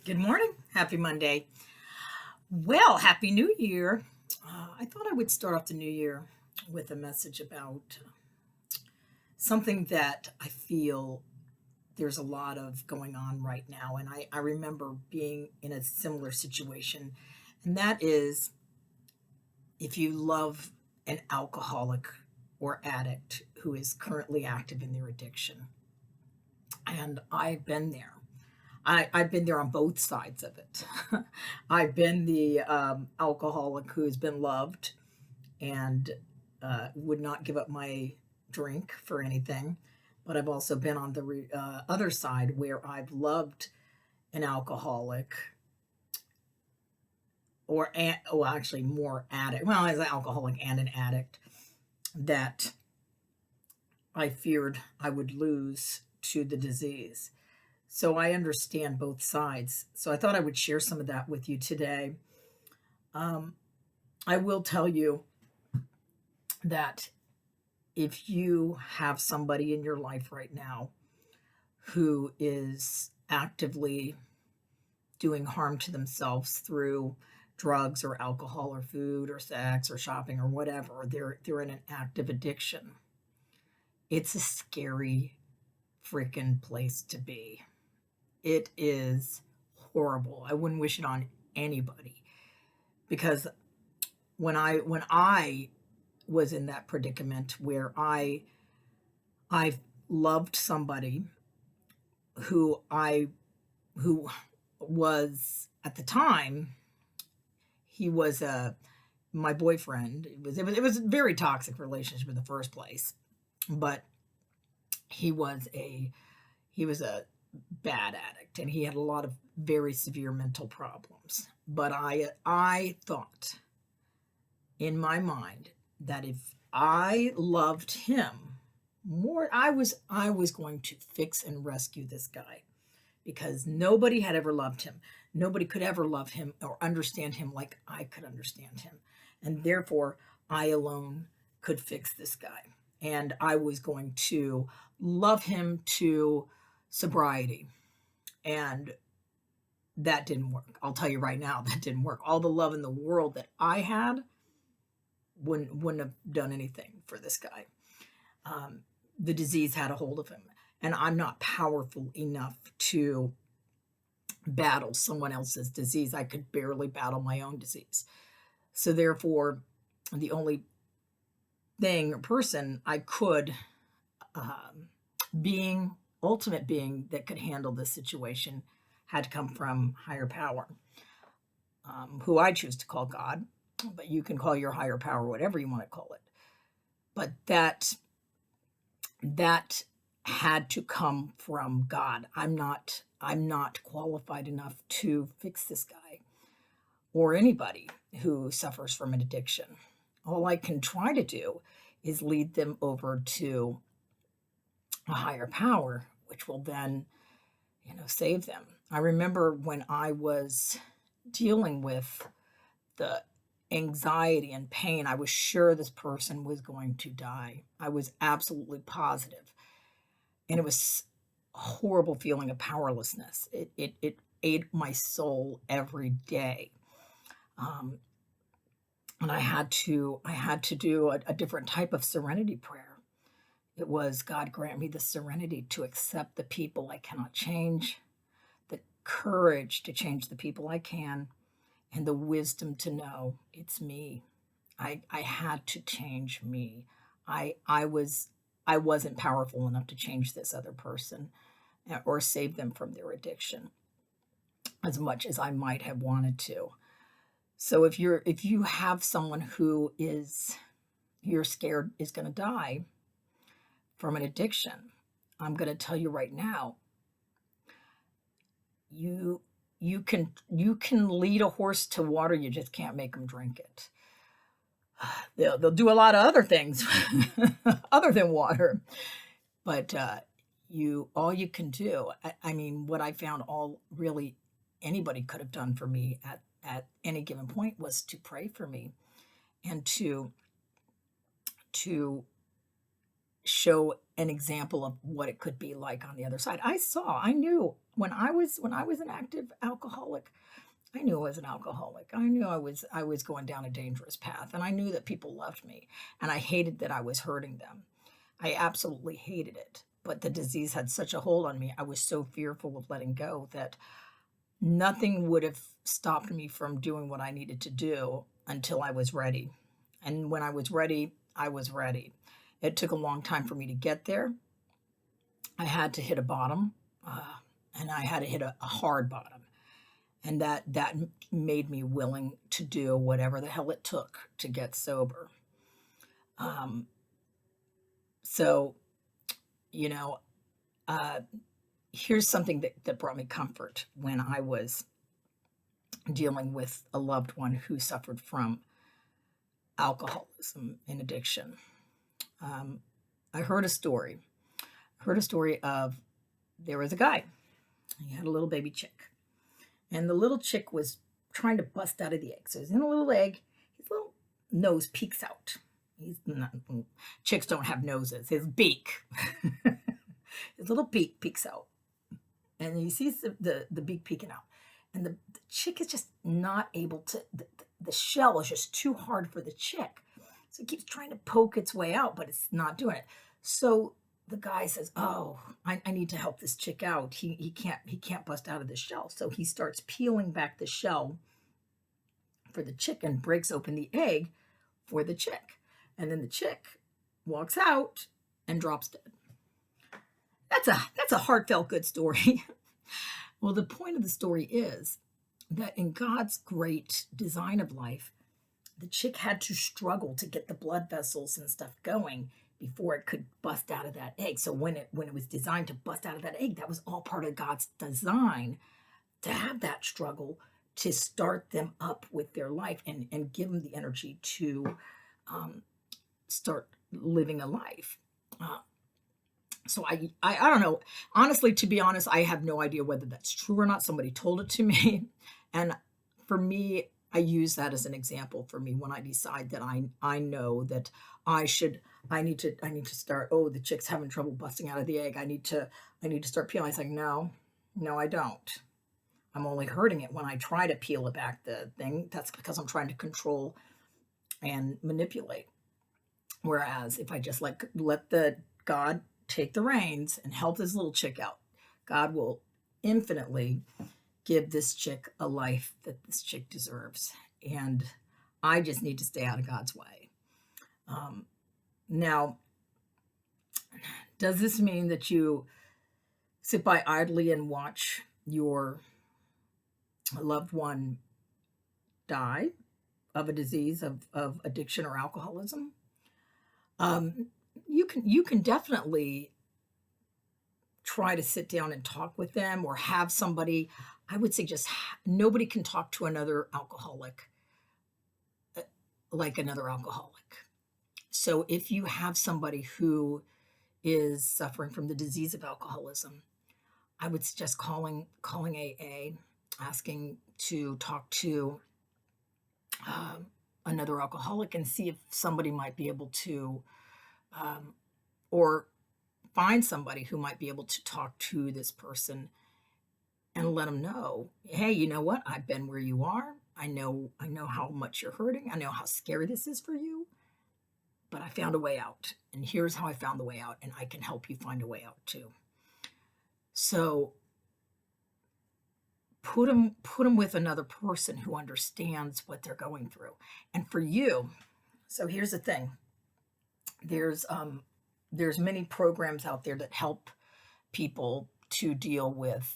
Good morning. Happy Monday. Well, Happy New Year. I thought I would start off the new year with a message about something that I feel there's a lot of going on right now. And I remember being in a similar situation. And that is if you love an alcoholic or addict who is currently active in their addiction. And I've been there. I've been there on both sides of it. I've been the alcoholic who's been loved and would not give up my drink for anything. But I've also been on the other side where I've loved an alcoholic well, actually more addict. Well, as an alcoholic and an addict that I feared I would lose to the disease. So I understand both sides. So I thought I would share some of that with you today. Um, I will tell you that if you have somebody in your life right now who is actively doing harm to themselves through drugs or alcohol or food or sex or shopping or whatever, they're in an active addiction. It's a scary freaking place to be. It is horrible. I wouldn't wish it on anybody because when I was in that predicament where I loved somebody who I who was at the time he was my boyfriend. It was a very toxic relationship in the first place, but he was a bad addict and he had a lot of very severe mental problems. But I thought in my mind that if I loved him more, I was going to fix and rescue this guy because nobody had ever loved him. Nobody could ever love him or understand him like I could understand him. And therefore, I alone could fix this guy. And I was going to love him to sobriety. And that didn't work. I'll tell you right now, that didn't work. All the love in the world that I had wouldn't have done anything for this guy. The disease had a hold of him, and I'm not powerful enough to battle someone else's disease. I could barely battle my own disease. So therefore, the only thing or person I could being ultimate being that could handle this situation had to come from higher power, who I choose to call God, but you can call your higher power whatever you want to call it. But that had to come from God. I'm not qualified enough to fix this guy or anybody who suffers from an addiction. All I can try to do is lead them over to a higher power, which will then, save them. I remember when I was dealing with the anxiety and pain, I was sure this person was going to die. I was absolutely positive. And it was a horrible feeling of powerlessness. It ate my soul every day. Um, and I had to do a different type of serenity prayer. It was, God, grant me the serenity to accept the people I cannot change, the courage to change the people I can, and the wisdom to know it's me. I had to change me. I wasn't powerful enough to change this other person or save them from their addiction as much as I might have wanted to. So if you have someone who is you're scared is going to die from an addiction, I'm going to tell you right now, you you can lead a horse to water, you just can't make them drink it. They'll do a lot of other things other than water, but you all you can do. I mean, what I found all really anybody could have done for me at any given point was to pray for me and to show an example of what it could be like on the other side. I knew when I was an active alcoholic, I knew I was an alcoholic. I knew I was going down a dangerous path, and I knew that people loved me, and I hated that I was hurting them. I absolutely hated it. But the disease had such a hold on me. I was so fearful of letting go that nothing would have stopped me from doing what I needed to do until I was ready. And when I was ready, I was ready. It took a long time for me to get there. I had to hit a bottom, uh, and I had to hit a hard bottom, and that made me willing to do whatever the hell it took to get sober. Um, so you know, uh, here's something that brought me comfort when I was dealing with a loved one who suffered from alcoholism and addiction. Um, I heard a story. Heard a story of there was a guy. He had a little baby chick, and the little chick was trying to bust out of the egg. So he's in a little egg. His little nose peeks out. He's not, chicks don't have noses. His beak, his little beak peeks out, and he sees the beak peeking out, and the chick is just not able to. The shell is just too hard for the chick, so it keeps trying to poke its way out, but it's not doing it. So the guy says, "Oh, I need to help this chick out. He can't bust out of the shell." So he starts peeling back the shell for the chick and breaks open the egg for the chick, and then the chick walks out and drops dead. That's a heartfelt good story. Well, the point of the story is that in God's great design of life, the chick had to struggle to get the blood vessels and stuff going before it could bust out of that egg. So when it was designed to bust out of that egg, that was all part of God's design to have that struggle to start them up with their life and give them the energy to start living a life. Uh, so I don't know. Honestly, to be honest, I have no idea whether that's true or not. Somebody told it to me. And for me, I use that as an example for me when I decide that I know that I need to start, oh, the chick's having trouble busting out of the egg. I need to start peeling. I was like, no, I don't. I'm only hurting it when I try to peel it back the thing. That's because I'm trying to control and manipulate. Whereas if I just let the God take the reins and help this little chick out, God will infinitely give this chick a life that this chick deserves. And I just need to stay out of God's way. Now, does this mean that you sit by idly and watch your loved one die of a disease of addiction or alcoholism? Um, you can definitely try to sit down and talk with them or have somebody. I would say just nobody can talk to another alcoholic like another alcoholic. So if you have somebody who is suffering from the disease of alcoholism, I would suggest calling AA, asking to talk to um, another alcoholic and see if somebody might be able to, um, or find somebody who might be able to talk to this person and let them know, hey, you know what? I've been where you are. I know how much you're hurting. I know how scary this is for you, but I found a way out. And here's how I found the way out, and I can help you find a way out too. So put them with another person who understands what they're going through. And for you, so here's the thing. There's many programs out there that help people to deal with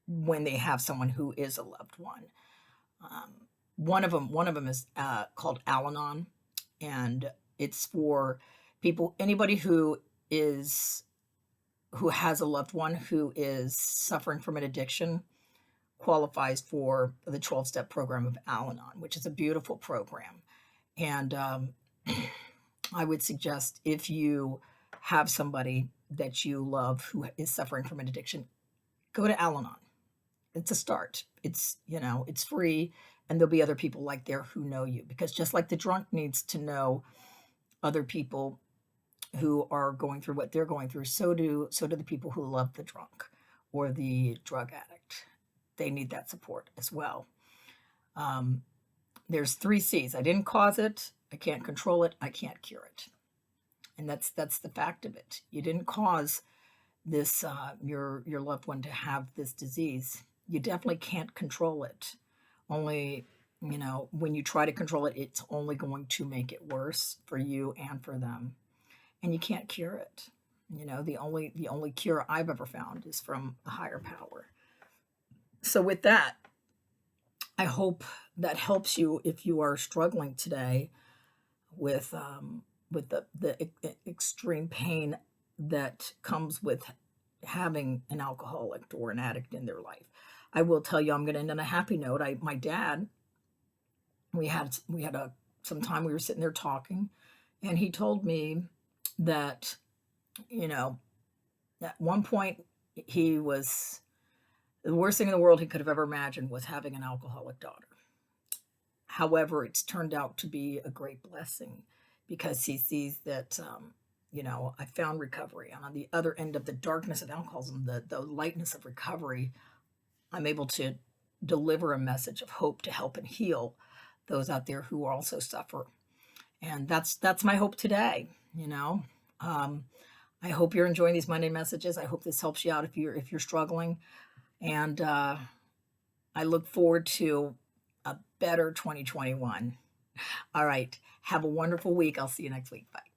when they have someone who is a loved one. Um, one of them is called Al-Anon, and it's for people, anybody who has a loved one who is suffering from an addiction qualifies for the 12-step program of Al-Anon, which is a beautiful program. And I would suggest if you have somebody that you love who is suffering from an addiction, go to Al-Anon. It's a start. It's free, and there'll be other people like there who know you, because just like the drunk needs to know other people who are going through what they're going through, so do the people who love the drunk or the drug addict. They need that support as well. Um, there's 3 C's. I didn't cause it. I can't control it. I can't cure it. And that's the fact of it. You didn't cause this your loved one to have this disease. You definitely can't control it. Only, when you try to control it, it's only going to make it worse for you and for them. And you can't cure it. The only cure I've ever found is from a higher power. So with that, I hope that helps you if you are struggling today with the extreme pain that comes with having an alcoholic or an addict in their life. I will tell you, I'm going to end on a happy note. My dad, we had some time we were sitting there talking, and he told me that, you know, at one point he was the worst thing in the world he could have ever imagined was having an alcoholic daughter. However, it's turned out to be a great blessing because he sees that, I found recovery. And on the other end of the darkness of alcoholism, the lightness of recovery, I'm able to deliver a message of hope to help and heal those out there who also suffer. And that's my hope today. Um, I hope you're enjoying these Monday messages. I hope this helps you out if you're struggling. And I look forward to a better 2021. All right. Have a wonderful week. I'll see you next week. Bye.